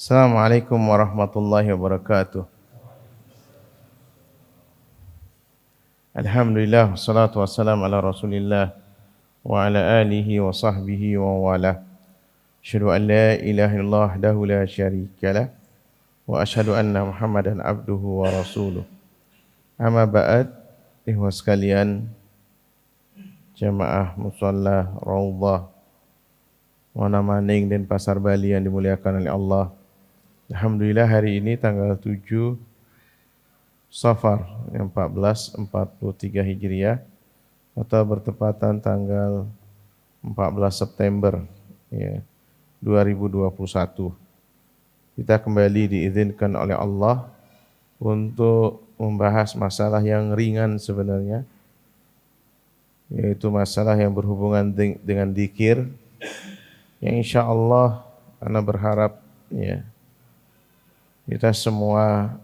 Assalamualaikum warahmatullahi wabarakatuh. Alhamdulillah, wassalatu wassalamu ala rasulillah wa ala alihi wa sahbihi wa wala. Asyhadu an la ilaha illallah wahdahu la syarikalah wa asyhadu anna Muhammadan abduhu wa rasuluh. Amma ba'd, ikhwas sekalian, jamaah musalla Raudhah Wana Maning dan Pasar Bali yang dimuliakan oleh Allah. Alhamdulillah hari ini tanggal 7 Safar 1443 Hijriah atau bertepatan tanggal 14 September ya, 2021. Kita kembali diizinkan oleh Allah untuk membahas masalah yang ringan sebenarnya, yaitu masalah yang berhubungan dengan dzikir yang insya Allah ana berharap ya kita semua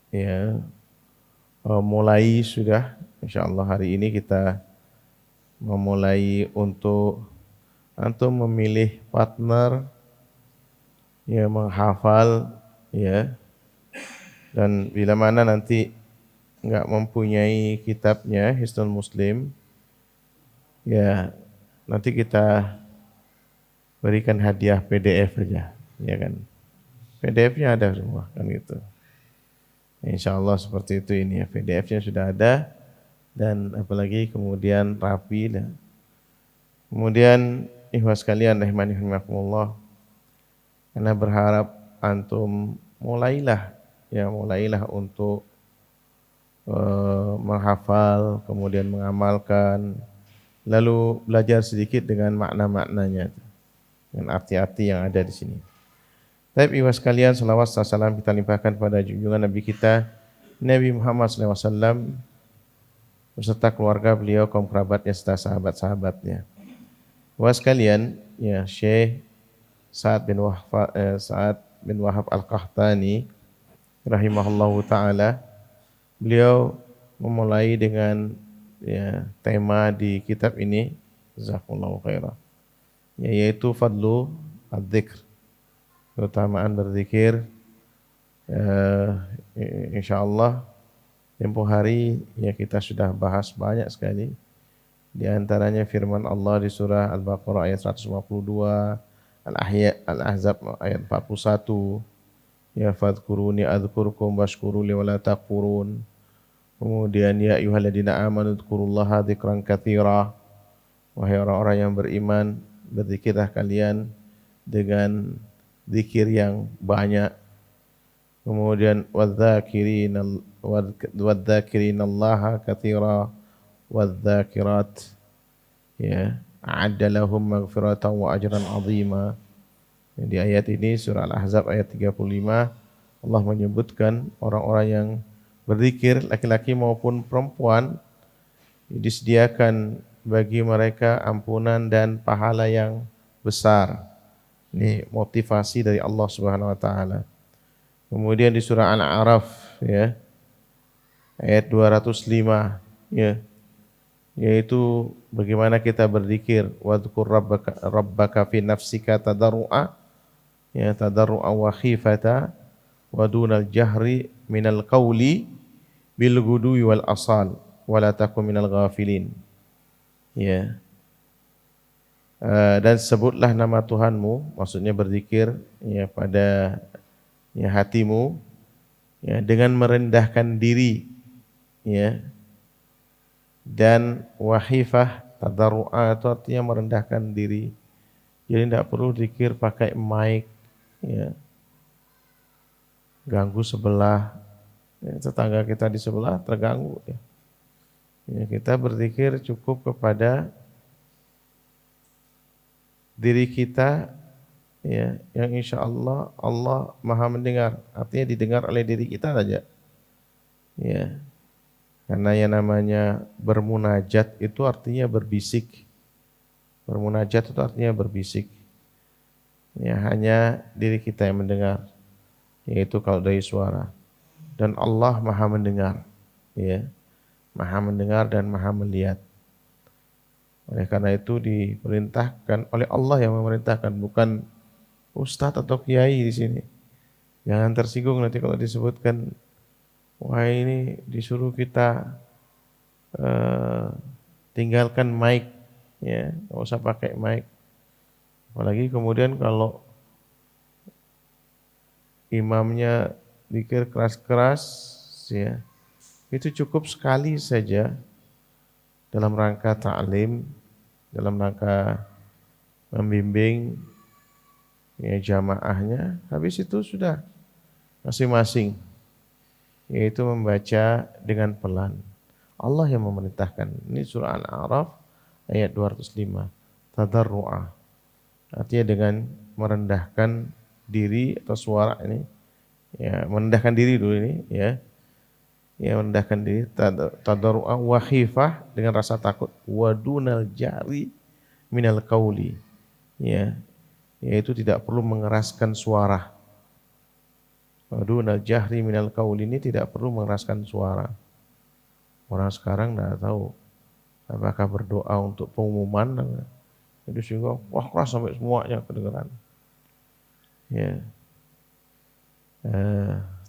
ya mulai sudah, insyaallah hari ini kita memulai untuk antum memilih partner ya menghafal ya, dan bila mana nanti enggak mempunyai kitabnya Hisnul Muslim ya nanti kita berikan hadiah PDF saja ya kan, PDF-nya ada semua kan gitu. InsyaAllah seperti itu ini ya, PDF-nya sudah ada dan apalagi kemudian rapi. Dan kemudian ikhwas sekalian rahimani rahimakumullah, karena berharap antum mulailah untuk menghafal, kemudian mengamalkan, lalu belajar sedikit dengan makna-maknanya, dengan arti-arti yang ada di sini. Baik ikhwas sekalian, salawat salam kita limpahkan pada junjungan Nabi kita Nabi Muhammad SAW beserta keluarga beliau, kaum kerabatnya serta sahabat-sahabatnya. Ikhwas sekalian, ya Syekh Sa'ad bin Wahab Al-Qahtani rahimahullahu taala, beliau memulai dengan ya tema di kitab ini, jazakumullahu khairan, yaitu fadlu adzikr, keutamaan berzikir. Insyaallah tempoh hari ya kita sudah bahas banyak sekali. Di antaranya firman Allah di surah Al-Baqarah ayat 152, Al-Ahzab ayat 41, ya fadhkuruni adzkurkum washkuruli wa la takfurun. Kemudian ya ayyuhalladzina amanu dzkurullaha dzikran katsira, wahai orang-orang yang beriman, berzikirlah kalian dengan zikir yang banyak. Kemudian wadzakirinallaha katsira wadzakirat, ya a'adda lahum maghfiratan wa ajran 'azima. Di ayat ini surah Al-Ahzab ayat 35 Allah menyebutkan orang-orang yang berzikir, laki-laki maupun perempuan, disediakan bagi mereka ampunan dan pahala yang besar. Ini motivasi dari Allah Subhanahu wa taala. Kemudian di surah Al-A'raf ya ayat 205 ya, yaitu bagaimana kita berzikir, wadhkur rabbaka fi nafsika tadarrua ya tadarrua wa khifata wa dunal jahri minal qawli bil ghudwi wal asal wa la takun minal ghafilin ya. Dan sebutlah nama Tuhanmu, maksudnya berzikir ya pada ya hatimu ya dengan merendahkan diri ya, dan wahifah tadarru'a itu artinya merendahkan diri. Jadi tidak perlu zikir pakai mic ya, ganggu sebelah ya, tetangga kita di sebelah terganggu ya. Ya kita berzikir cukup kepada diri kita ya, yang insya Allah Allah maha mendengar, artinya didengar oleh diri kita saja ya, karena yang namanya bermunajat itu artinya berbisik, bermunajat itu artinya berbisik ya, hanya diri kita yang mendengar, yaitu kalau dari suara, dan Allah maha mendengar ya, maha mendengar dan maha melihat. Oleh karena itu diperintahkan oleh Allah yang memerintahkan, bukan ustadz atau kiai di sini. Jangan tersinggung nanti kalau disebutkan, wah ini disuruh kita tinggalkan mic, ya, nggak usah pakai mic. Apalagi kemudian kalau imamnya zikir keras-keras, ya, itu cukup sekali saja dalam rangka ta'lim, dalam rangka membimbing ya jamaahnya. Habis itu sudah masing-masing, yaitu membaca dengan pelan. Allah yang memerintahkan. Ini surah Al-A'raf ayat 205. Tadarru'a. Artinya dengan merendahkan diri atau suara ini, ya merendahkan diri dulu ini, ya. Ya merendahkan diri, tadarru'a wa khifah, dengan rasa takut, wa dunal jari minal qauli. Ya, yaitu tidak perlu mengeraskan suara. Wa dunal jahri minal qauli, ini tidak perlu mengeraskan suara. Orang sekarang tidak tahu apakah berdoa untuk pengumuman, itu sehingga wah keras sampai semuanya kedengaran. Ya,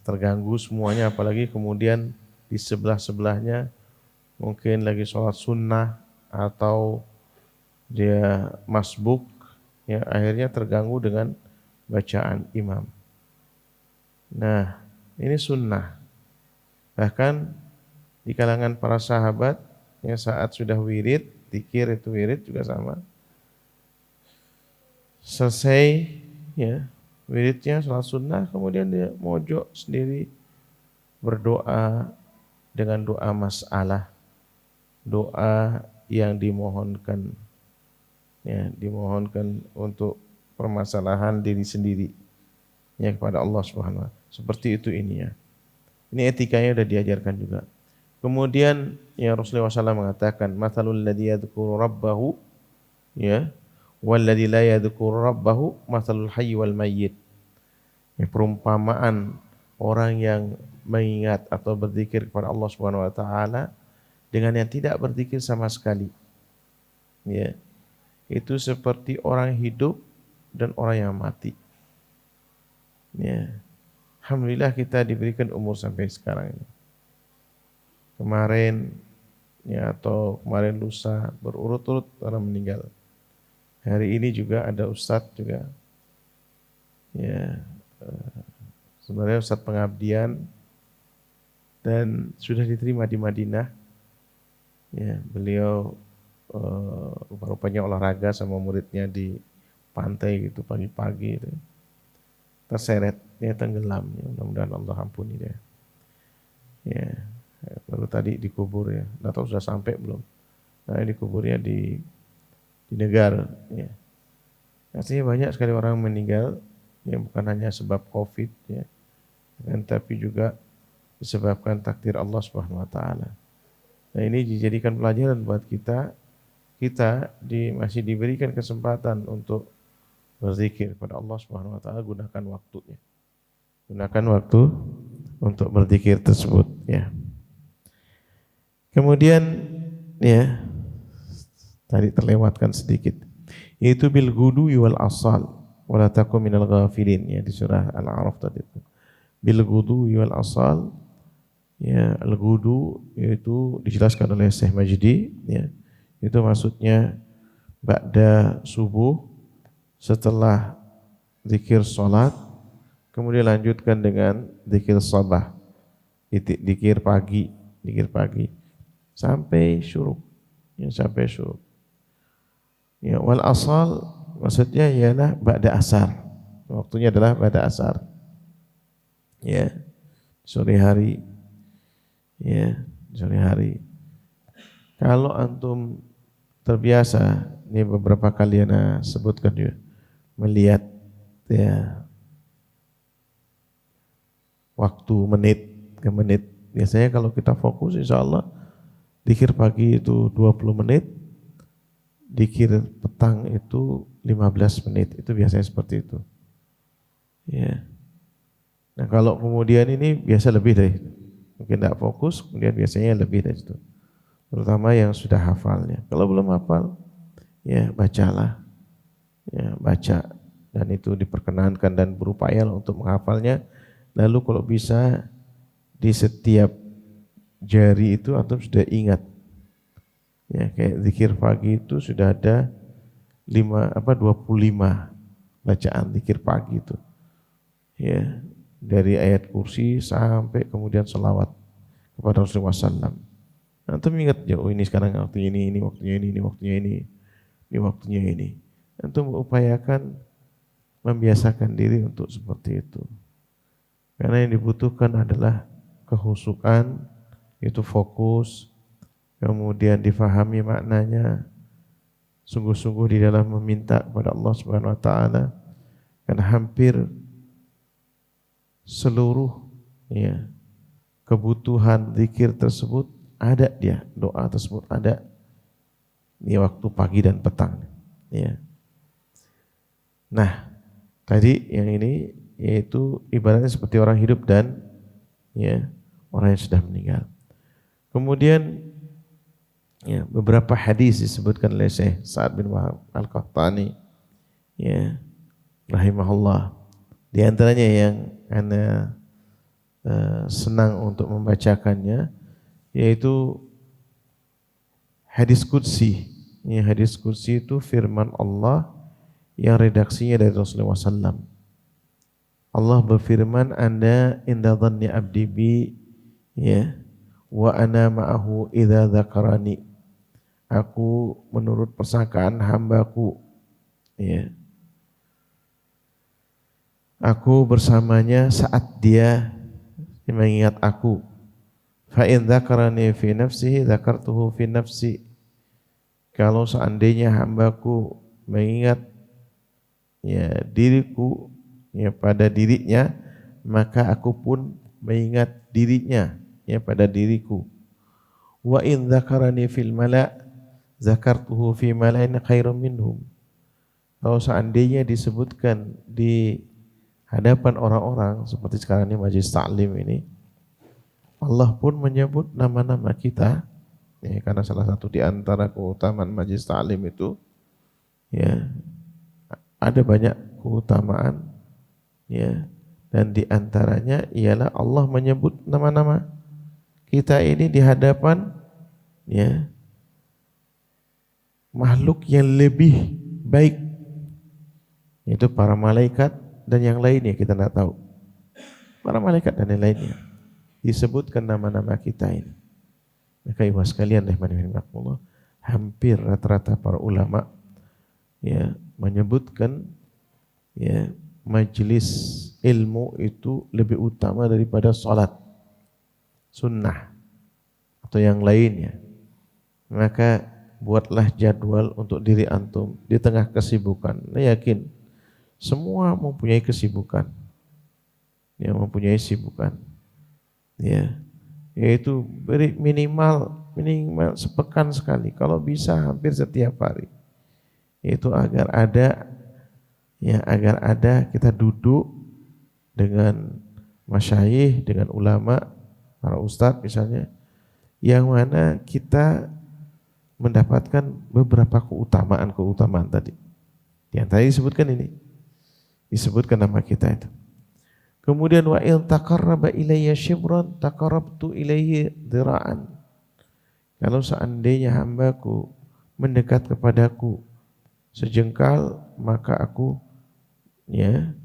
terganggu semuanya, apalagi kemudian di sebelah-sebelahnya mungkin lagi sholat sunnah atau dia masbuk, ya akhirnya terganggu dengan bacaan imam. Nah, ini sunnah. Bahkan di kalangan para sahabat yang saat sudah wirid, zikir itu wirid juga sama. Selesai ya wiridnya salat sunnah, kemudian dia mojok sendiri berdoa dengan doa masalah, doa yang dimohonkan, ya dimohonkan untuk permasalahan diri sendiri ya kepada Allah Subhanahu wa taala. Seperti itu ini ya. Ini etikanya sudah diajarkan juga. Kemudian ya Rasulullah SAW mengatakan, "Matsalul ladzi yadhkuru rabbahu ya wal ladzi la yadhkuru rabbahu matsalul hayy wal mayyit." Ya, perumpamaan orang yang mengingat atau berzikir kepada Allah Subhanahu wa taala dengan yang tidak berzikir sama sekali. Ya. Itu seperti orang hidup dan orang yang mati. Ya. Alhamdulillah kita diberikan umur sampai sekarang ini. Kemarin ya atau kemarin lusa berurut-urut orang meninggal. Hari ini juga ada ustadz juga. Ya, sebenarnya ustadz pengabdian dan sudah diterima di Madinah. Ya, beliau rupanya olahraga sama muridnya di pantai gitu pagi-pagi itu. Terseret, dia tenggelam. Ya, mudah-mudahan Allah ampuni dia. Ya. Baru tadi dikubur ya, nggak tahu sudah sampai belum. Nah dikuburnya di Negar. Ya. Artinya banyak sekali orang meninggal, ya bukan hanya sebab COVID ya, tapi juga disebabkan takdir Allah Subhanahu Wa Taala. Nah ini dijadikan pelajaran buat kita. Kita masih diberikan kesempatan untuk berzikir kepada Allah Subhanahu Wa Taala. Gunakan waktunya, gunakan waktu untuk berzikir tersebut. Ya. Kemudian ya tadi terlewatkan sedikit, yaitu bil ghudwi wal asal wala takum minal ghafilin, ya di surah Al-A'raf tadi itu. Bil ghudwi wal asal, ya al-ghudu yaitu dijelaskan oleh Syekh Majdi, ya itu maksudnya ba'da subuh, setelah zikir salat, kemudian lanjutkan dengan zikir sabah, zikir pagi sampai syuruk, ya sampai syuruk. Ya wal asal maksudnya ialah ba'da asar. Waktunya adalah ba'da asar. Ya. Sore hari. Ya, sore hari. Kalau antum terbiasa, ini beberapa kali ana sebutkan juga, melihat ya waktu menit ke menit. Biasanya kalau kita fokus insyaallah zikir pagi itu 20 menit, zikir petang itu 15 menit. Itu biasanya seperti itu. Ya. Nah kalau kemudian ini biasa lebih dari itu. Mungkin tidak fokus, kemudian biasanya lebih dari itu. Terutama yang sudah hafalnya. Kalau belum hafal, ya bacalah. Ya baca. dan itu diperkenankan dan berupaya untuk menghafalnya. Lalu kalau bisa di setiap jari itu antum sudah ingat. Ya, kayak zikir pagi itu sudah ada 25 bacaan zikir pagi itu. Ya, dari ayat kursi sampai kemudian selawat kepada Rasulullah SAW. Antum ingat ya, oh ini sekarang waktunya ini waktunya ini waktunya ini waktunya ini. Antum upayakan membiasakan diri untuk seperti itu. Karena yang dibutuhkan adalah kehusukan, itu fokus, kemudian difahami maknanya, sungguh-sungguh di dalam meminta kepada Allah Subhanahu wa taala. Karena hampir seluruh ya kebutuhan zikir tersebut ada, dia doa tersebut ada di waktu pagi dan petang ya. Nah, tadi yang ini yaitu ibaratnya seperti orang hidup dan ya orang yang sudah meninggal. Kemudian ya, beberapa hadis disebutkan oleh Syekh Sa'ad bin Wahab Al-Qahtani ya rahimahullah. Di antaranya yang ana senang untuk membacakannya yaitu hadis qudsi. Ya, hadis qudsi itu firman Allah yang redaksinya dari Rasulullah SAW. Allah berfirman, Anda inda dhanni abdi bi ya wa ana ma'ahu idza dzakarani. Aku menurut persangkaan hambaku ya. Aku bersamanya saat dia mengingat aku. Fa in dzakarani fi nafsihi dzakartuhu fi nafsi. Kalau seandainya hambaku mengingat ya diriku ya pada dirinya, maka aku pun mengingat dirinya ya pada diriku. Wa in dzakarani fil mala' dzakartuhu fi mala'in khairum minhum. Kalau seandainya disebutkan di hadapan orang-orang seperti sekarang ini majelis taklim ini, Allah pun menyebut nama-nama kita ya, karena salah satu di antara keutamaan majelis taklim itu ya ada banyak keutamaan ya, dan di antaranya ialah Allah menyebut nama-nama kita ini di hadapan ya makhluk yang lebih baik, yaitu para malaikat dan yang lainnya kita tidak tahu. Para malaikat dan yang lainnya disebutkan nama-nama kita ini. Maka ibu sekalian rahimahullah, hampir rata-rata para ulama ya menyebutkan ya majelis ilmu itu lebih utama daripada salat sunnah atau yang lainnya. Maka buatlah jadwal untuk diri antum di tengah kesibukan. Saya yakin semua mempunyai kesibukan, yang mempunyai sibukan, ya, yaitu beri minimal sepekan sekali, kalau bisa hampir setiap hari, itu agar ada kita duduk dengan masyayikh, dengan ulama, para ustadz misalnya, yang mana kita mendapatkan beberapa keutamaan tadi. Yang tadi disebutkan ini, disebutkan nama kita itu. Kemudian wa in taqarraba ilayya shibran taqarrabtu ilayhi dhira'an. Kalau seandainya hambaku mendekat kepadaku sejengkal, maka aku ya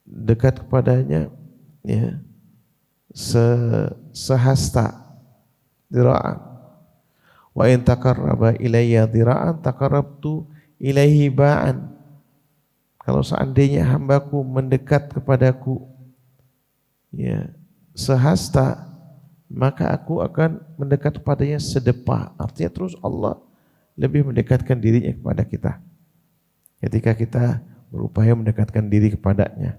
dekat kepadanya ya sehasta dhira'an. Wa in taqarraba ilayya dhira'an taqarrabtu ilaihi ba'an. Kalau seandainya hambaku mendekat kepadaku ya sehasta, maka aku akan mendekat kepadanya sedepa. Artinya terus Allah lebih mendekatkan dirinya kepada kita ketika kita berupaya mendekatkan diri kepadanya.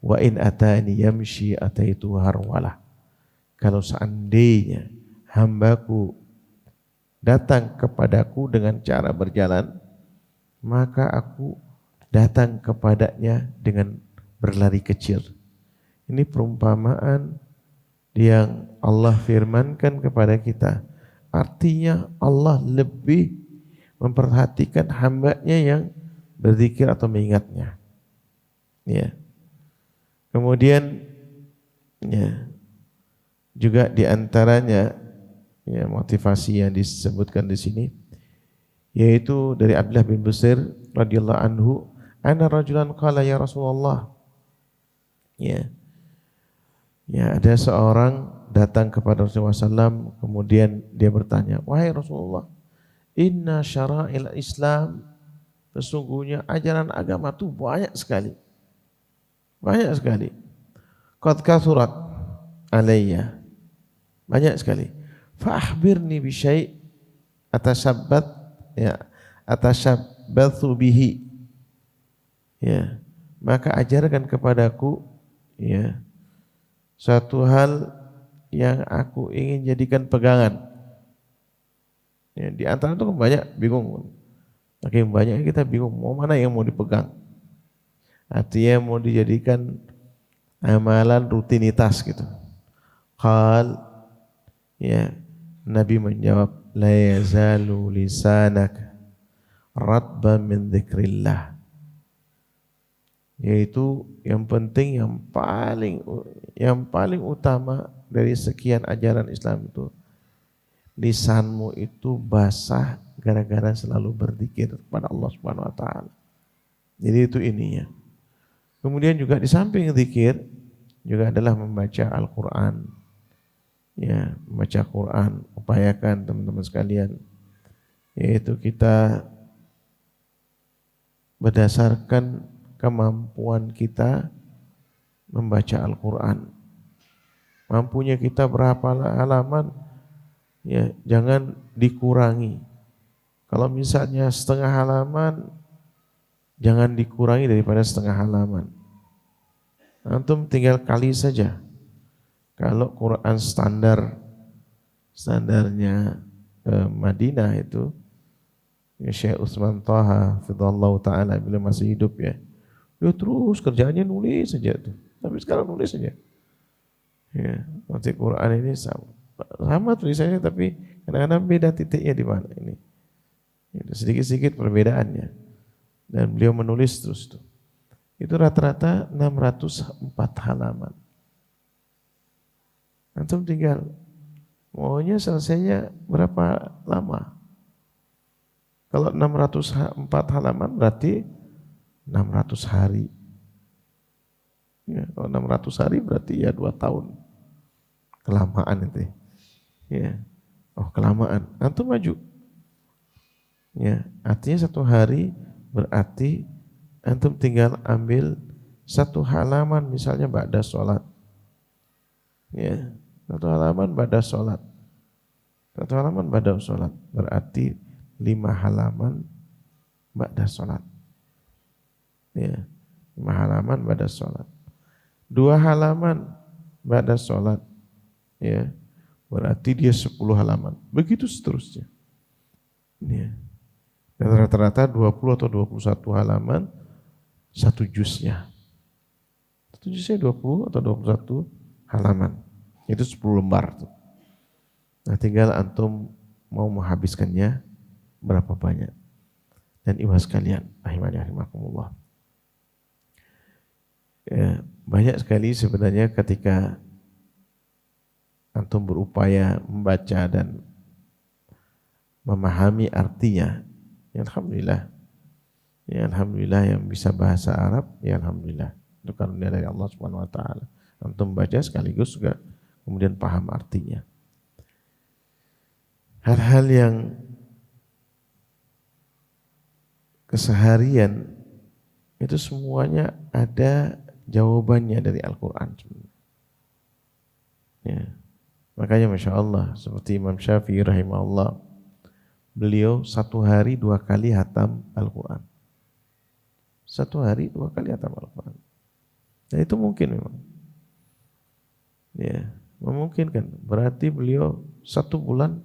Wa in atani yamshi ataitu harwalah. Kalau seandainya hambaku datang kepadaku dengan cara berjalan, maka aku datang kepadanya dengan berlari kecil. Ini perumpamaan yang Allah firmankan kepada kita. Artinya Allah lebih memperhatikan hambanya yang berzikir atau mengingatnya. Ya. Kemudian ya, juga diantaranya ya, motivasi yang disebutkan di sini yaitu dari Abdullah bin Busir radhiyallahu anhu, "Ana rajulan qala ya Rasulullah." Ya. Ya, ada seorang datang kepada Rasulullah SAW, kemudian dia bertanya, "Wahai Rasulullah, inna syara'il Islam, sesungguhnya ajaran agama itu banyak sekali. Banyak sekali. Qad kathurat alayya." Banyak sekali. Fa akhbirni bi syai' atashabbat ya atashabbathu bihi. Ya. Maka ajarkan kepadaku ya satu hal yang aku ingin jadikan pegangan. Ya, di antara itu banyak bingung. Makin banyak kita bingung mau mana yang mau dipegang. Artinya mau dijadikan amalan rutinitas gitu. Qal ya, Nabi menjawab, la yazalu lisanak ratban min dzikrillah. Yaitu yang penting yang paling utama dari sekian ajaran Islam itu lisanmu itu basah gara-gara selalu berzikir kepada Allah Subhanahu wa taala. Jadi itu ininya. Kemudian juga di samping zikir juga adalah membaca Al-Qur'an. Ya, membaca Quran, upayakan teman-teman sekalian, yaitu kita berdasarkan kemampuan kita membaca Al-Quran. Mampunya kita berapa halaman, ya jangan dikurangi. Kalau misalnya setengah halaman, jangan dikurangi daripada setengah halaman. Antum tinggal kali saja. Kalau Quran standarnya Madinah itu, ya Syekh Utsman Thaha fidallahu taala bila masih hidup ya, dia terus kerjaannya nulis saja tuh. Tapi sekarang nulis saja. Ya, nanti Quran ini sama tulisannya tapi kadang-kadang beda titiknya di mana ini. Ya, sedikit-sedikit perbedaannya. Dan beliau menulis terus tuh. Itu rata-rata 604 halaman. Antum tinggal maunya selesainya berapa lama? Kalau 604 halaman berarti 600 hari. Ya, kalau 600 hari berarti ya 2 tahun. Kelamaan itu. Ya. Oh, kelamaan. Antum maju. Ya, artinya 1 hari berarti antum tinggal ambil 1 halaman misalnya ba'da sholat. Ya, 1 halaman ba'da sholat. 1 halaman ba'da sholat berarti 5 halaman ba'da sholat. Ya, 5 halaman ba'da sholat. 2 halaman ba'da sholat. Ya, berarti dia 10 halaman. Begitu seterusnya. Ya. Dan rata-rata 20 atau 21 halaman 1 juznya. 1 juznya 20 atau 21 halaman. Itu 10 lembar tuh. Nah, tinggal antum mau menghabiskannya berapa banyak. Dan ibu sekalian, rahimakumullah. Ya, banyak sekali sebenarnya ketika antum berupaya membaca dan memahami artinya, ya alhamdulillah. Ya alhamdulillah yang bisa bahasa Arab, ya alhamdulillah. Itu karunia dari Allah Subhanahu wa taala. Antum baca sekaligus juga kemudian paham artinya. Hal-hal yang keseharian itu semuanya ada jawabannya dari Al-Quran. Ya. Makanya Masya Allah seperti Imam Syafi'i rahimahullah, beliau 1 hari 2 kali hatam Al-Quran. 1 hari 2 kali hatam Al-Quran. Dan itu mungkin memang. Ya, memungkinkan. Berarti beliau 1 bulan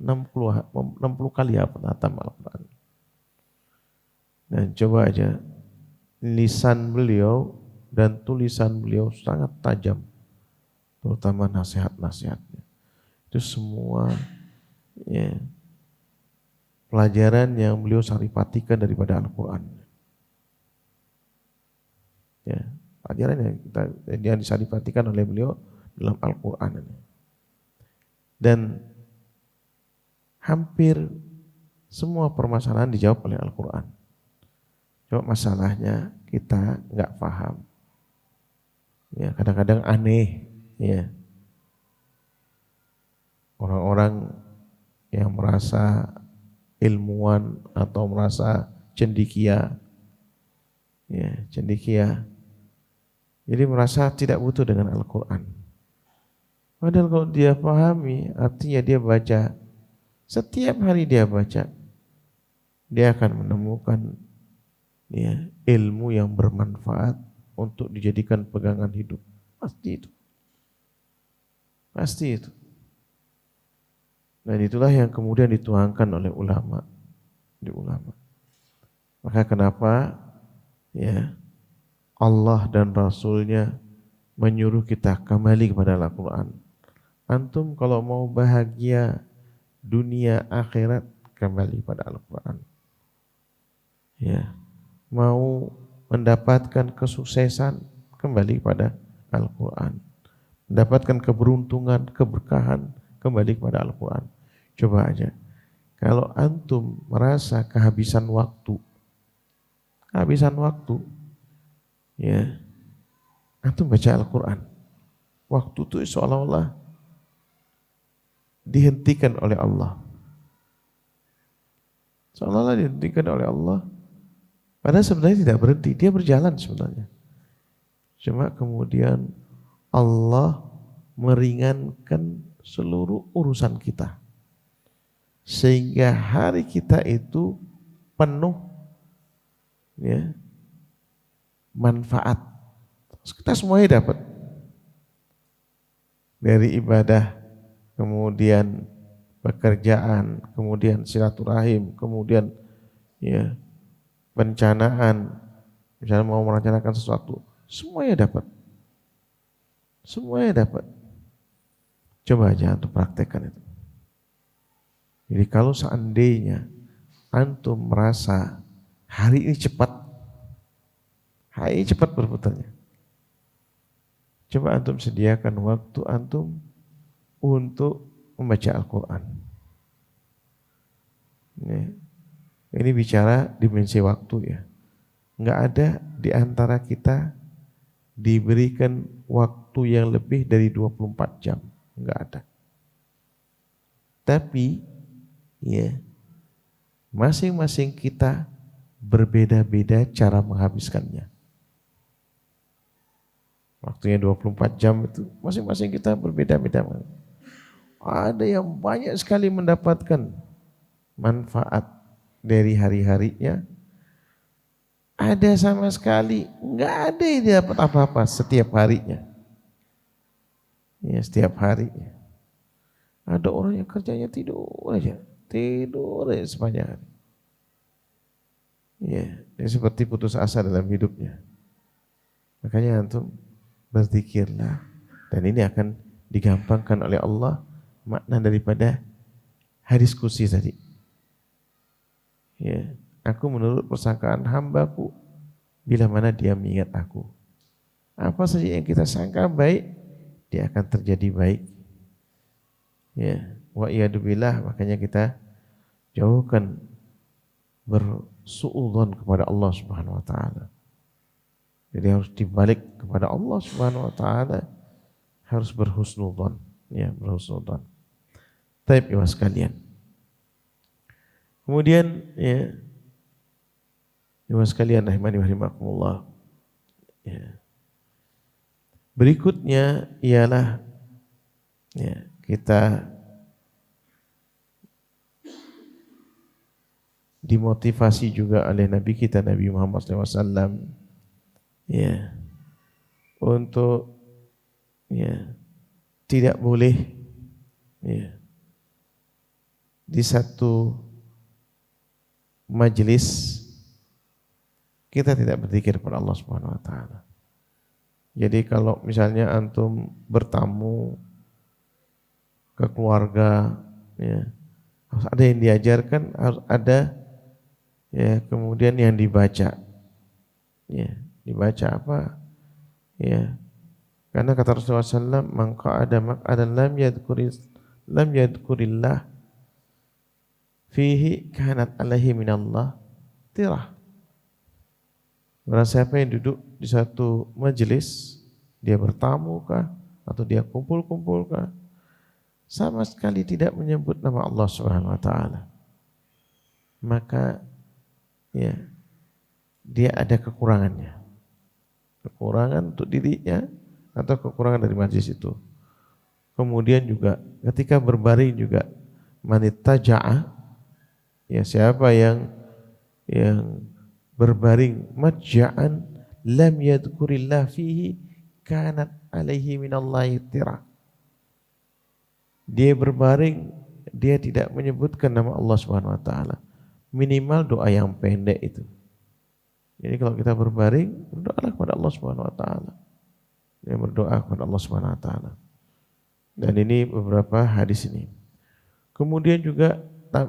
60 kali hatam Al-Quran. Dan coba aja lisan beliau dan tulisan beliau sangat tajam, terutama nasihat-nasihatnya. Itu semua ya, pelajaran yang beliau saripatikan daripada Al-Quran. pelajaran yang bisa diperhatikan oleh beliau dalam Al-Quran ini. Dan hampir semua permasalahan dijawab oleh Al-Quran. Cuma masalahnya kita nggak paham. Ya, kadang-kadang aneh. Ya. Orang-orang yang merasa ilmuwan atau merasa cendekia, ya, cendekia. Jadi merasa tidak butuh dengan Al-Quran. Padahal kalau dia pahami, artinya dia baca. Setiap hari dia baca, dia akan menemukan ya, ilmu yang bermanfaat untuk dijadikan pegangan hidup. Pasti itu. Pasti itu. Dan itulah yang kemudian dituangkan oleh ulama. Di ulama. Maka kenapa ya Allah dan Rasulnya menyuruh kita kembali kepada Al-Quran. Antum kalau mau bahagia dunia akhirat, kembali pada Al-Quran. Ya, mau mendapatkan kesuksesan, kembali pada Al-Quran. Mendapatkan keberuntungan, keberkahan, kembali kepada Al-Quran. Coba aja, kalau antum merasa kehabisan waktu, ya, antum baca Al-Quran. Waktu itu seolah-olah dihentikan oleh Allah. Seolah-olah dihentikan oleh Allah. Padahal sebenarnya tidak berhenti, dia berjalan sebenarnya. Cuma kemudian Allah meringankan seluruh urusan kita. Sehingga hari kita itu penuh ya, manfaat. Kita semuanya dapat. Dari ibadah, kemudian pekerjaan, kemudian silaturahim, kemudian ya perencanaan, misalnya mau merencanakan sesuatu, semuanya dapat. Semuanya dapat. Coba aja untuk praktekkan itu. Jadi kalau seandainya antum merasa hari ini cepat berputarnya. Coba antum sediakan waktu antum untuk membaca Al-Quran. Ini bicara dimensi waktu ya. Enggak ada di antara kita diberikan waktu yang lebih dari 24 jam. Enggak ada. Tapi ya, masing-masing kita berbeda-beda cara menghabiskannya. Waktunya 24 jam itu masing-masing kita berbeda-beda. Ada yang banyak sekali mendapatkan manfaat dari hari-harinya. Ada sama sekali enggak ada yang dapat apa-apa setiap harinya. Ya, setiap harinya. Ada orang yang kerjanya tidur aja sepanjang hari. Ya, dia seperti putus asa dalam hidupnya. Makanya antum berzikirlah, dan ini akan digampangkan oleh Allah makna daripada hadis kursi tadi. Ya, aku menurut persangkaan hambaku bila mana dia mengingat aku. Apa saja yang kita sangka baik, dia akan terjadi baik. Ya, wa iyadzubillah, makanya kita jauhkan bersuudzon kepada Allah Subhanahu wa taala. Jadi harus dibalik kepada Allah Subhanahu wa taala, harus berhusnudzon, ya, berhusnudzon. Baik, ikhwan sekalian. Kemudian ya, ikhwan sekalian rahimani wa rahimakumullah. Ya. Berikutnya ialah ya, kita dimotivasi juga oleh Nabi kita Nabi Muhammad SAW ya, untuk ya, tidak boleh ya, di satu majelis kita tidak berzikir kepada Allah Subhanahu wa taala. Jadi kalau misalnya antum bertamu ke keluarga ya, harus ada yang diajarkan, harus ada ya, kemudian yang dibaca. Ya, dibaca apa? Ya, karena kata Rasulullah SAW, "Man qa'ada maq'adan lam yadhkurillah fihi kanat alaihi minallah tirah." Barang siapa yang duduk di satu majelis, dia bertamu kah atau dia kumpul-kumpul kah, sama sekali tidak menyebut nama Allah Subhanahu wa taala, maka ya dia ada kekurangannya. Kekurangan untuk dirinya atau kekurangan dari majlis itu. Kemudian juga ketika berbaring juga, manittaja'a, ya siapa yang berbaring majja'an lam yadhkurillah fihi kanat alaihi minallahi tira. Dia berbaring, dia tidak menyebutkan nama Allah Subhanahu wa taala. Minimal doa yang pendek itu. Jadi kalau kita berbaring, berdoalah kepada Allah Subhanahu wa taala. Dia berdoa kepada Allah Subhanahu wa taala. Dan ini beberapa hadis ini. Kemudian juga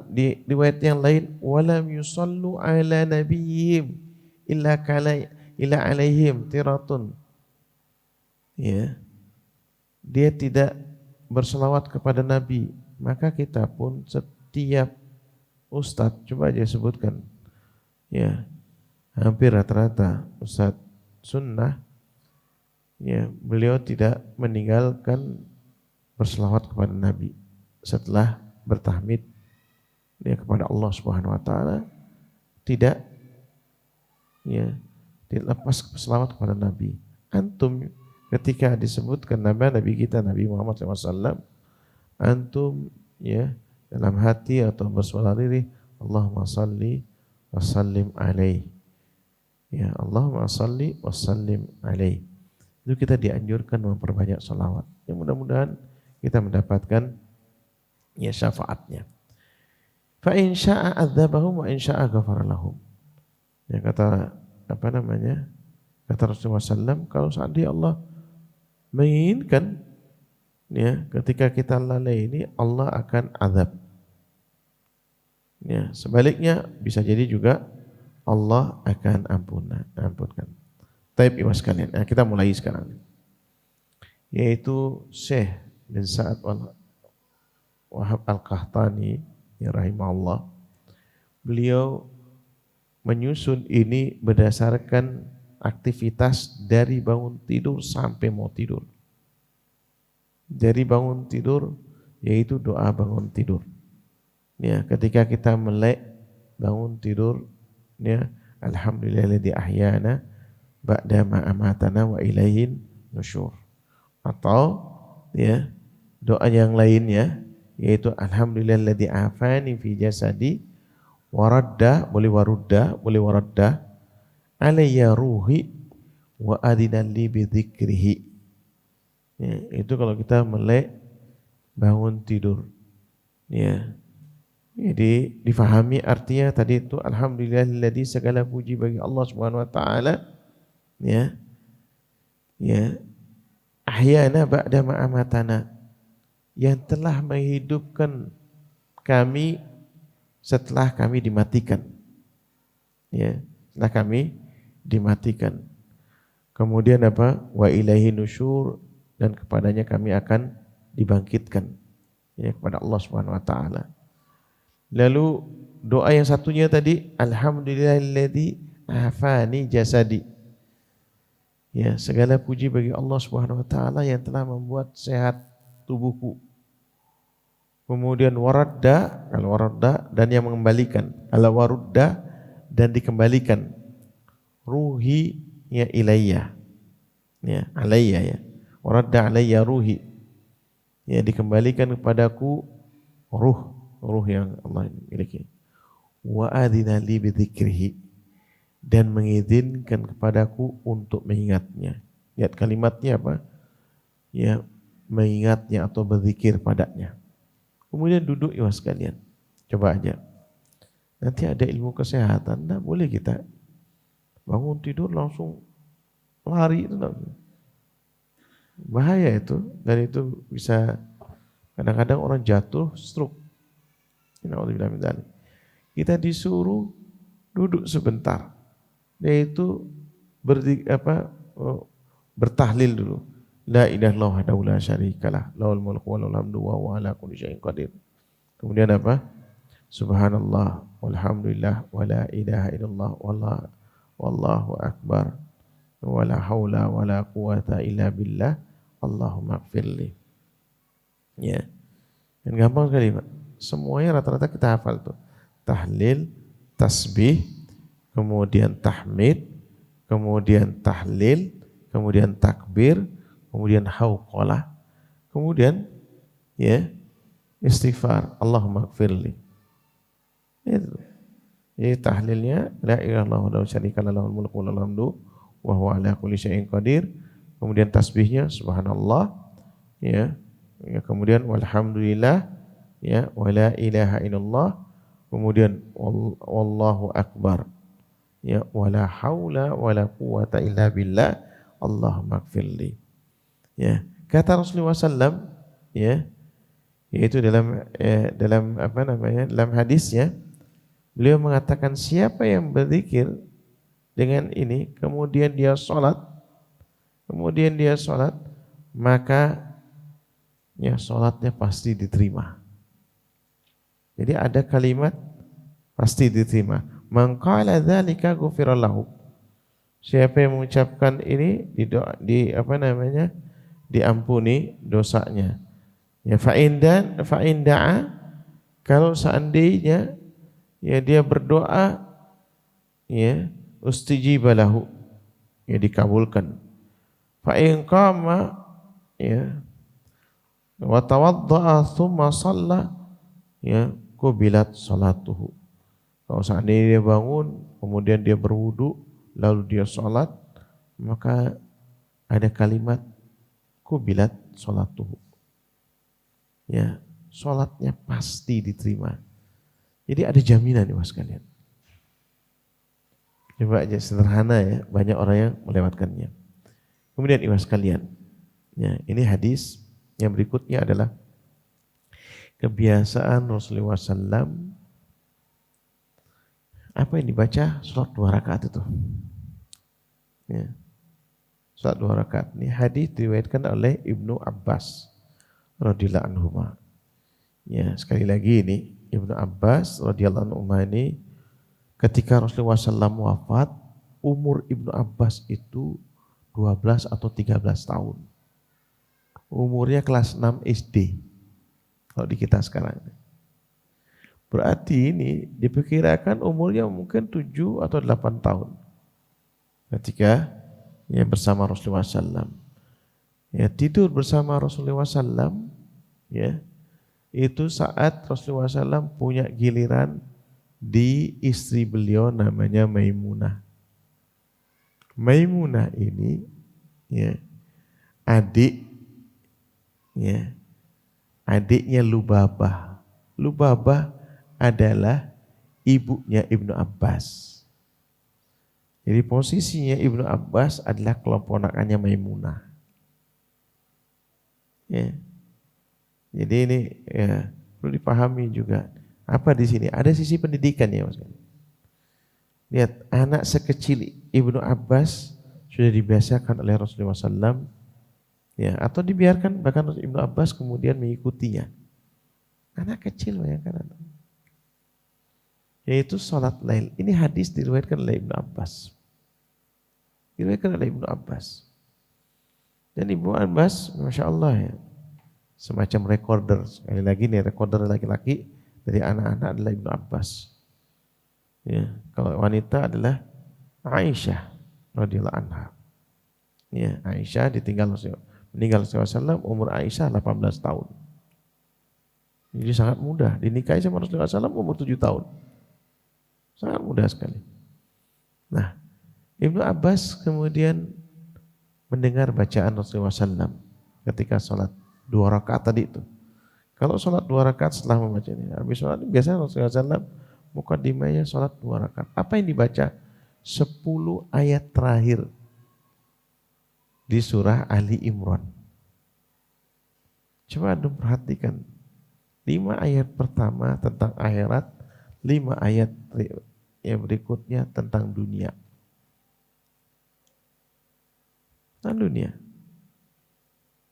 di riwayat yang lain, walam yusallu ala nabiyyihim illa alaihim tiratun. Ya. Dia tidak berselawat kepada Nabi, maka kita pun setiap ustadz, coba aja sebutkan, ya hampir rata-rata ustadz sunnah, ya beliau tidak meninggalkan berselawat kepada Nabi setelah bertahmid ya kepada Allah Subhanahu wa taala, tidak lepas selawat kepada Nabi. Antum ketika disebutkan nama Nabi kita Nabi Muhammad SAW, antum ya dalam hati atau bersuara lirih, Allahumma salli wa sallim alaih. Ya, Allahumma salli wa sallim alaih. Itu kita dianjurkan memperbanyak salawat. Ya mudah-mudahan kita mendapatkan ya syafaatnya. Fa in syaa'a adzabahum wa in syaa'a ghafara lahum. Ya kata kata Rasulullah SAW, kalau seandainya Allah menginginkan, ya ketika kita lalai ini Allah akan azab. Ya, sebaliknya bisa jadi juga Allah akan ampunkan. Taib ibu sekalian, nah, kita mulai sekarang. Yaitu Syekh bin Sa'ad Wahab Al-Qahtani ya rahimahullah. Beliau menyusun ini berdasarkan aktivitas dari bangun tidur sampai mau tidur. Dari bangun tidur yaitu doa bangun tidur. Ya, ketika kita melek bangun tidur, ya alhamdulillahilladzi ahyana ba'da ma amatana wa ilaihin nusyur. Atau ya doa yang lainnya yaitu alhamdulillahilladzi afani fi jasadi waradda, boleh waradda alayya ruhi wa adina li bi dzikrihi. Ya, itu kalau kita melek bangun tidur. Ya. Jadi difahami artinya tadi itu alhamdulillahilladzi, segala puji bagi Allah Subhanahu wa taala, ya. Ya. Ahyana ba'da ma amatana, yang telah menghidupkan kami setelah kami dimatikan. Ya, setelah kami dimatikan. Kemudian apa? Wa ilaihi nusyur, dan kepadanya kami akan dibangkitkan. Ya, kepada Allah Subhanahu wa taala. Lalu doa yang satunya tadi alhamdulillahilladzi afani jasadi. Ya, segala puji bagi Allah Subhanahu wa taala yang telah membuat sehat tubuhku. Kemudian waradda, kalau waradda dan yang mengembalikan, ala warudda dan dikembalikan. Ruhi ya ilayya. Ya, alayya ya. Waradda alayya ruhi. Ya, dikembalikan kepadaku ruh yang Allah miliki. Wa adina li bidzikrihi, dan mengizinkan kepadaku untuk mengingatnya. Lihat kalimatnya apa? Ya, mengingatnya atau berzikir padanya. Kemudian duduk ya sekalian. Coba aja. Nanti ada ilmu kesehatan, nah boleh kita bangun tidur langsung lari itu enggak. Bahaya itu, dan itu bisa kadang-kadang orang jatuh stroke. Kita disuruh duduk sebentar, yaitu bertahlil dulu. La ilaha illallah wahdahu la syarikalah, lahul mulku wa lahul hamdu wa huwa ala kulli syai'in qadir. Kemudian apa? Subhanallah walhamdulillah wa la ilaha illallah wallahu akbar wa la haula wa la quwata illa billah Allahumma ighfirli. Ya. Dan gampang sekali, Pak. Semuanya rata-rata kita hafal tuh. Tahlil, tasbih, kemudian tahmid, kemudian tahlil, kemudian takbir, kemudian hauqalah, kemudian ya istighfar, Allahumma ighfirli. Itu. Jadi tahlilnya la ilaha illallah wahdahu syarika lahu lahul mulku wa lahul hamdu wa huwa ala kulli syai'in qadir. Kemudian tasbihnya subhanallah, ya. Ya, kemudian walhamdulillah, ya, wala ilaha illallah, kemudian wallahu akbar, ya, wala haula wala quwata illa billah Allahumma ighfirli. Ya, kata Rasulullah SAW, ya, yaitu dalam apa namanya, dalam hadisnya beliau mengatakan siapa yang berzikir dengan ini kemudian dia sholat, maka ya sholatnya pasti diterima. Jadi ada kalimat pasti diterima. Man qala dzalika ghufira lahu. Siapa yang mengucapkan ini diampuni dosanya. Ya fa inda'a, kalau seandainya ya dia berdoa, ya ustijiba lahu, ya dikabulkan. Fa in qama, ya wa tawadda'a tsumma shalla, ya qubilat salatuhu. Kalau seandainya dia bangun kemudian dia berwudu lalu dia sholat, maka ada kalimat qubilat salatuhu, ya sholatnya pasti diterima. Jadi ada jaminan nih mas kalian. Coba aja sederhana ya, banyak orang yang melewatkannya. Kemudian mas kalian, ya ini hadis. Yang berikutnya adalah kebiasaan Rasulullah SAW. Apa yang dibaca? Salat 2 rakaat itu. Ya. Salat 2 rakaat. Ini hadis diriwayatkan oleh Ibnu Abbas radhiyallahu anhu. Ya, sekali lagi ini Ibnu Abbas radhiyallahu anhu ini ketika Rasulullah SAW wafat, umur Ibnu Abbas itu 12 atau 13 tahun. Umurnya kelas 6 SD. Kalau di kita sekarang. Berarti ini diperkirakan umurnya mungkin 7 atau 8 tahun. Ketika ya bersama Rasulullah SAW. Ya tidur bersama Rasulullah SAW. Ya itu saat Rasulullah SAW punya giliran di istri beliau namanya Maimunah. Maimunah ini ya adiknya Lubabah. Lubabah adalah ibunya Ibnu Abbas. Jadi posisinya Ibnu Abbas adalah keponakannya Maimunah. Ya. Jadi ini ya, perlu dipahami juga. Apa di sini? Ada sisi pendidikan ya Mas. Lihat, anak sekecil Ibnu Abbas sudah dibiasakan oleh Rasulullah SAW, ya, atau dibiarkan bahkan Ibnu Abbas kemudian mengikutinya. Anak kecil bayangkan anak. Yaitu sholat lail. Ini hadis diriwayatkan oleh Ibnu Abbas. Dan Ibnu Abbas, Masya Allah ya, semacam recorder. Sekali lagi nih, recorder laki-laki dari anak-anak adalah Ibnu Abbas. Ya, kalau wanita adalah Aisyah radhiyallahu anha. Ya, Aisyah meninggal Rasulullah SAW umur Aisyah 18 tahun. Jadi sangat mudah. Dinikahi sama Rasulullah SAW umur 7 tahun. Sangat mudah sekali. Nah, Ibnu Abbas kemudian mendengar bacaan Rasulullah SAW ketika sholat 2 rakaat tadi itu. Kalau sholat 2 rakaat setelah membaca ini, habis sholat biasanya Rasulullah SAW mukaddimahnya sholat 2 rakaat. Apa yang dibaca? 10 ayat terakhir di surah Ali Imran. Coba Anda perhatikan. 5 ayat pertama tentang akhirat, 5 ayat yang berikutnya tentang dunia. dunia.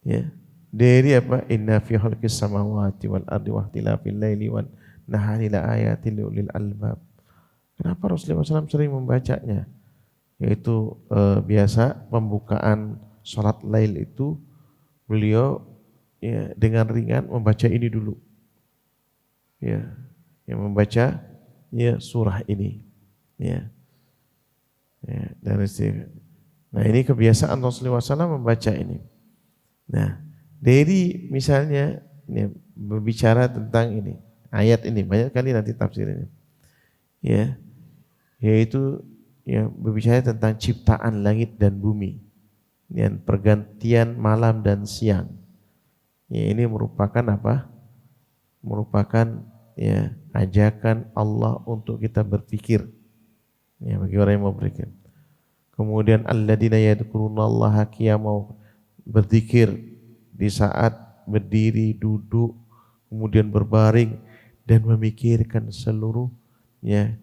Ya. Dari apa? Inna fi khalqis samawati wal ardi wa ikhtilafil laili wan nahari la ayatin liulil albab. Kenapa Rasulullah SAW sering membacanya? Yaitu biasa pembukaan sholat lail itu beliau ya, dengan ringan membaca ini dulu. Ya, yang membaca ya surah ini. Ya. Ya, dari nah ini kebiasaan Rasulullah SAW membaca ini. Nah, dari misalnya ini, berbicara tentang ini, ayat ini banyak kali nanti tafsirnya. Ya, yaitu ya berbicara tentang ciptaan langit dan bumi. Dan pergantian malam dan siang. Ya, ini merupakan apa? Merupakan ya ajakan Allah untuk kita berpikir. Ya, bagi orang yang mau berpikir. Kemudian alladzina yadhkurunallaha qiyaman, berzikir di saat berdiri, duduk, kemudian berbaring dan memikirkan seluruh ya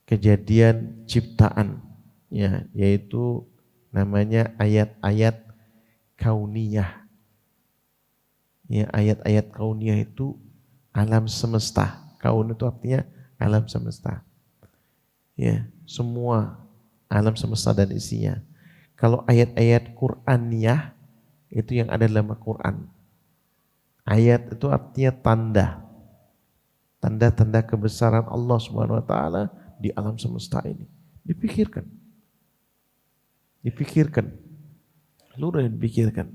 kejadian ciptaan ya, yaitu namanya ayat-ayat kauniyah. Ya, ayat-ayat kauniyah itu alam semesta. Kaun itu artinya alam semesta. Ya, semua alam semesta dan isinya. Kalau ayat-ayat Qur'aniyah itu yang ada dalam Al-Quran. Ayat itu artinya tanda. Tanda-tanda kebesaran Allah Subhanahu wa taala di alam semesta ini. Dipikirkan. Dipikirkan. Seluruh yang dipikirkan.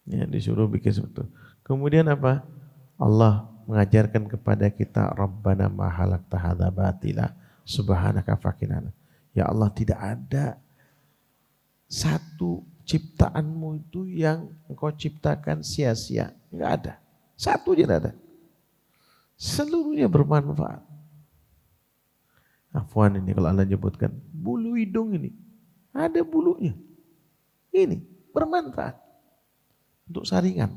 Ya, disuruh pikir seperti itu. Kemudian apa? Allah mengajarkan kepada kita Rabbana ma halaqta hadza batila subhanaka faqina. Ya Allah, tidak ada satu ciptaanmu itu yang engkau ciptakan sia-sia. Enggak ada. Satu aja tidak ada. Seluruhnya bermanfaat. Afwan ini kalau Allah nyebutkan. Bulu hidung ini. Ada bulunya. Ini bermanfaat. Untuk saringan.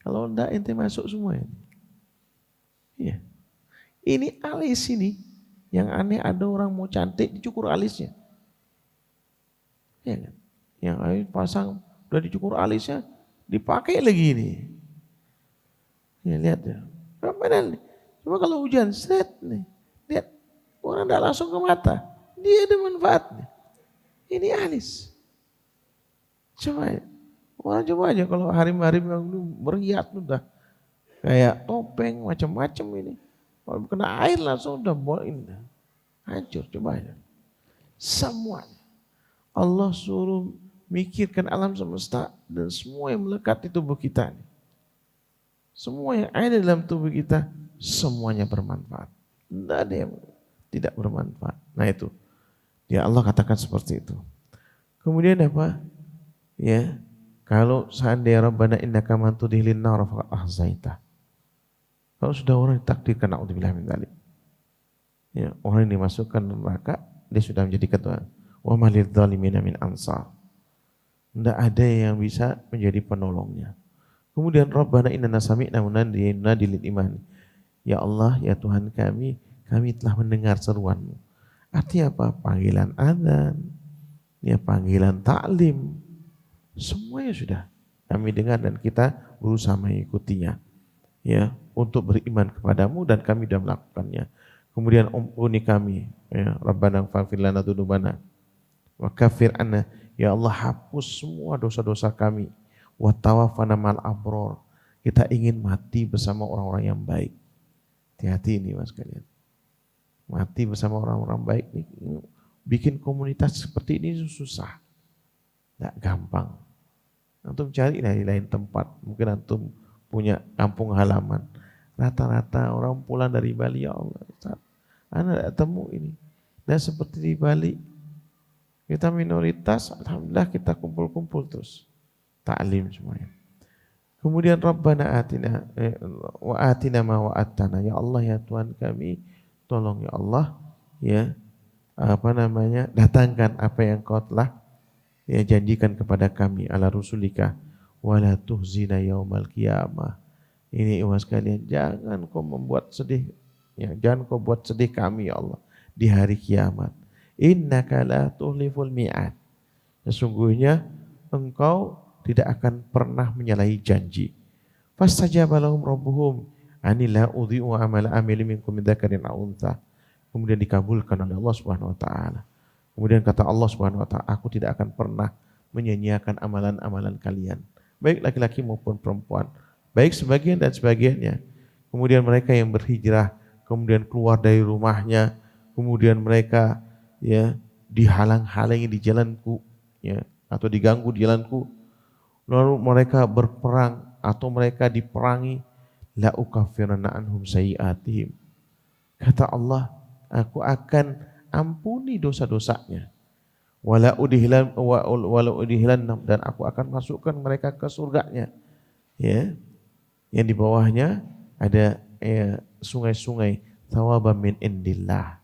Kalau enggak ente masuk semua ini. Iya. Ini alis ini. Yang aneh ada orang mau cantik dicukur alisnya. Ya kan? Yang ayo pasang udah dicukur alisnya dipakai lagi ini. Ya lihat ya. Padahal nih. Cuma kalau hujan set nih. Lihat orang enggak langsung ke mata. Dia ada manfaatnya. Ini alis. Coba ya. Orang coba aja kalau harim-harim yang berhiat udah kayak topeng macam-macam ini. Kalau kena air langsung udah bolin. Hancur, coba aja. Semuanya. Allah suruh mikirkan alam semesta dan semua yang melekat di tubuh kita. Semua yang ada dalam tubuh kita, semuanya bermanfaat. Tidak ada yang tidak bermanfaat. Nah itu. Ya Allah katakan seperti itu. Kemudian apa? Ya, kalau seandainya Rabbana innaka man tudkhilin nar faqad ahzaita. Kalau sudah orang ditakdirkan naudzubillah min dzalik. Ya, orang yang dimasukkan neraka, dia sudah menjadi ketua. Wa malil zalimina min ansar. Tidak ada yang bisa menjadi penolongnya. Kemudian Rabbana innana sami'na munadiyan lil iman. Ya Allah, ya Tuhan kami telah mendengar seruan-Mu. Artinya apa? Panggilan adzan, ya panggilan taklim. Semuanya sudah kami dengar dan kita berusaha mengikutinya. Ya, untuk beriman kepadamu dan kami sudah melakukannya. Kemudian ampuni kami, ya Rabbana faghfir lana dzunubana wa kaffir anna, ya Allah hapus semua dosa-dosa kami. Wa tawaffana mal abror. Kita ingin mati bersama orang-orang yang baik. Hati-hati ini Mas kalian. Mati bersama orang-orang baik ini, bikin komunitas seperti ini susah. Enggak gampang. Antum cari di lain tempat. Mungkin antum punya kampung halaman. Rata-rata orang pulang dari Bali, ya Allah, Ustaz, ana temu ini. Dan seperti di Bali, kita minoritas, alhamdulillah kita kumpul-kumpul terus. Ta'lim semuanya. Kemudian Rabbana atina wa atina ma wa'adtana. Ya Allah, ya Tuhan kami, tolong ya Allah, ya datangkan apa yang Kau telah ya janjikan kepada kami ala rusulika wala tuhzina yaumal qiyamah. Ini ikhwas sekalian, jangan Kau membuat sedih, ya, jangan Kau buat sedih kami ya Allah di hari kiamat. Innaka la tuhliful mi'ad. Sesungguhnya engkau tidak akan pernah menyalahi janji. Fastajaba lahum rabbuhum anila udhi'u amala amili minkum min dzakarin aw untha. Kemudian dikabulkan oleh Allah Subhanahu wa taala. Kemudian kata Allah Subhanahu wa taala, aku tidak akan pernah menyia-nyiakan amalan-amalan kalian, baik laki-laki maupun perempuan, baik sebagian dan sebagiannya. Kemudian mereka yang berhijrah, kemudian keluar dari rumahnya, kemudian mereka ya dihalang-halangi di jalanku, ya, atau diganggu di jalanku, lalu mereka berperang atau mereka diperangi, la ukaffiranna anhum sayi'atihim. Kata Allah, aku akan ampuni dosa-dosanya. Wala udhilan dan aku akan masukkan mereka ke surganya. Ya, yang di bawahnya ada sungai-sungai thawaban min indillah.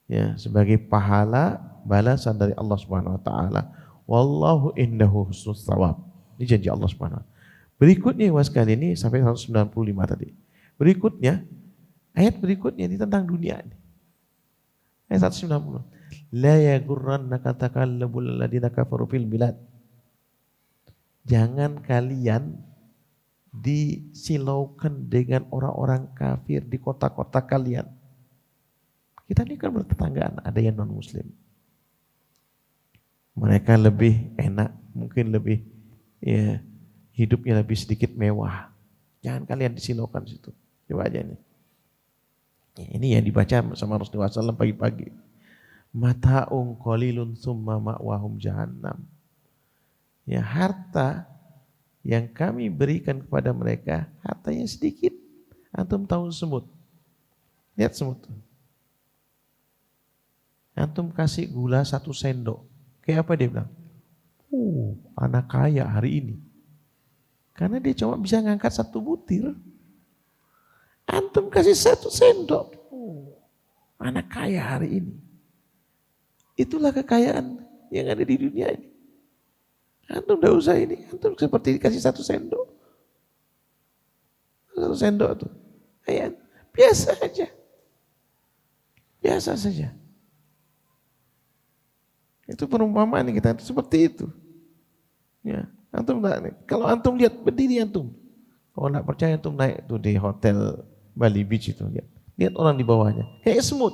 Ya, sebagai pahala balasan dari Allah Subhanahu wa taala. Wallahu indahu husnul thawab. Ini janji Allah Subhanahu wa taala. Berikutnya was kali ini sampai 195 tadi. Berikutnya, ayat berikutnya ini tentang dunia ini. Ayat 190. La yaghurrannaka takallubul ladzina kafaru fil bilad. Jangan kalian disilaukan dengan orang-orang kafir di kota-kota kalian. Kita ini kan bertetanggaan, ada yang non muslim. Mereka lebih enak, mungkin lebih ya hidupnya lebih sedikit mewah. Jangan kalian disilaukan situ. Coba aja nih. Ini yang dibaca sama Rasulullah SAW pagi-pagi. Mata'un qalilun summa ma'wahum jahannam. Ya, harta yang kami berikan kepada mereka, hartanya sedikit. Antum tahu semut. Lihat semut. Antum kasih gula 1 sendok. Kayak apa dia bilang? Anak kaya hari ini. Karena dia cuma bisa ngangkat 1 butir. Antum kasih 1 sendok. Anak kaya hari ini. Itulah kekayaan yang ada di dunia ini. Antum udah usah ini. Antum seperti dikasih 1 sendok. 1 sendok tuh. Kayak biasa aja. Biasa saja. Itu perumpamaan kita seperti itu. Ya, antum enggak, kalau antum lihat berdiri antum. Kalau enggak percaya antum naik tuh di hotel Bali Beach itu lihat. Lihat orang di bawahnya, kayak semut.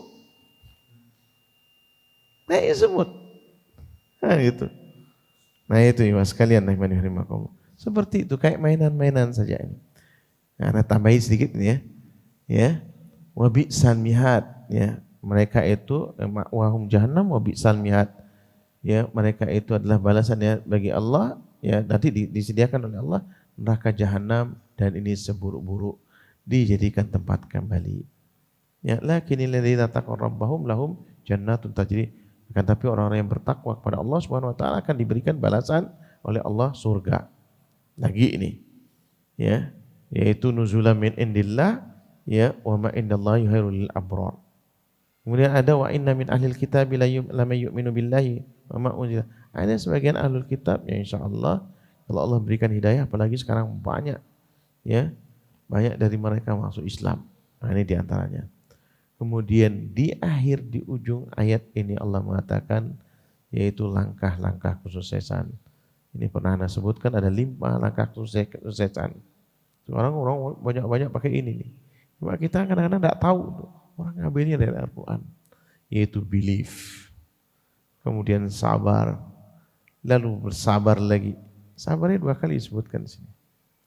Kayak semut. Nah itu. Nah itu ya mas kalian seperti itu kayak mainan-mainan saja ini. Nah, tambahin sedikit ini ya. Ya. Wa bi'sal mihad ya. Mereka itu wahum jahannam wa bi'sal mihad. Ya, mereka itu adalah balasannya bagi Allah ya, nanti disediakan oleh Allah neraka jahanam dan ini seburuk-buruk dijadikan tempat kembali. Ya, lakinnal ladzina taqaw rabbahum lahum jannatun tajri. Akan tapi orang-orang yang bertakwa kepada Allah Subhanahu wa taala akan diberikan balasan oleh Allah surga. Lagi ini. Ya, yaitu nuzulan min indillah ya wa ma indallahi khairul lil abrar. Kemudian ada wa inna min ahlil kitab la may yu'minu billahi wa ma unzila. Ada sebagian ahlul kitab ya insyaallah kalau Allah berikan hidayah, apalagi sekarang banyak ya, banyak dari mereka masuk Islam. Nah, ini diantaranya. Kemudian di akhir di ujung ayat ini Allah mengatakan yaitu langkah-langkah kesuksesan. Ini pernah Anda sebutkan ada 5 langkah kesuksesan. Orang-orang banyak-banyak pakai ini nih. Cuma kita kadang-kadang enggak tahu orang ngambilnya dari Al-Quran. Yaitu belief. Kemudian sabar. Lalu bersabar lagi. Sabarnya 2 kali disebutkan di sini.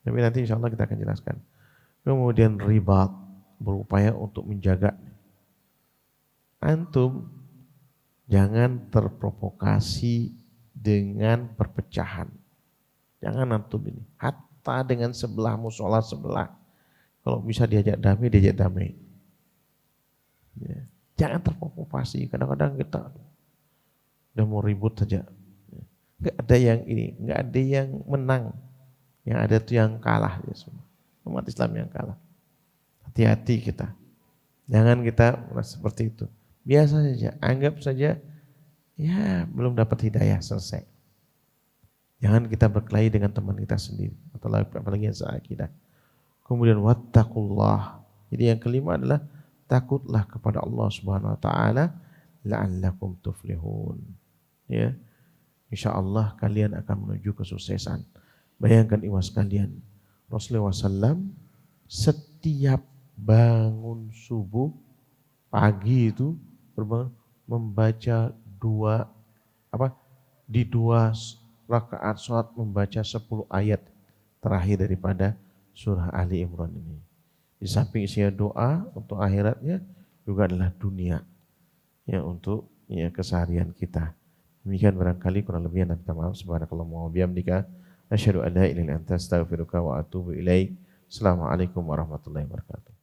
Tapi nanti insya Allah kita akan jelaskan. Kemudian ribat. Berupaya untuk menjaga. Antum jangan terprovokasi dengan perpecahan. Jangan antum ini. Hatta dengan sebelah musola sebelah. Kalau bisa diajak damai. Ya. Jangan terprovokasi. Kadang-kadang kita udah mau ribut saja. Enggak ada yang ini, enggak ada yang menang. Yang ada tuh yang kalah ya semua. Umat Islam yang kalah. Hati-hati kita. Jangan kita merasa seperti itu. Biasa saja, anggap saja ya belum dapat hidayah, selesai. Jangan kita berkelahi dengan teman kita sendiri atau apalagi yang seakidah. Kemudian wattaqullah. Jadi yang kelima adalah takutlah kepada Allah Subhanahu wa taala la'allakum tuflihun. Ya. insya Allah kalian akan menuju kesuksesan. Bayangkan iwas kalian, Rasulullah SAW setiap bangun subuh pagi itu berbangun membaca di dua rakaat sholat membaca 10 ayat terakhir daripada surah Ali Imran ini. Di samping isinya doa untuk akhiratnya juga adalah dunia ya untuk ya keseharian kita. Demikian barangkali kurang lebih yang minta maaf. Subhanakallahumma wa bihamdika asyhadu an la ilaha illa anta astaghfiruka wa atubu ilaik. Assalamualaikum warahmatullahi wabarakatuh.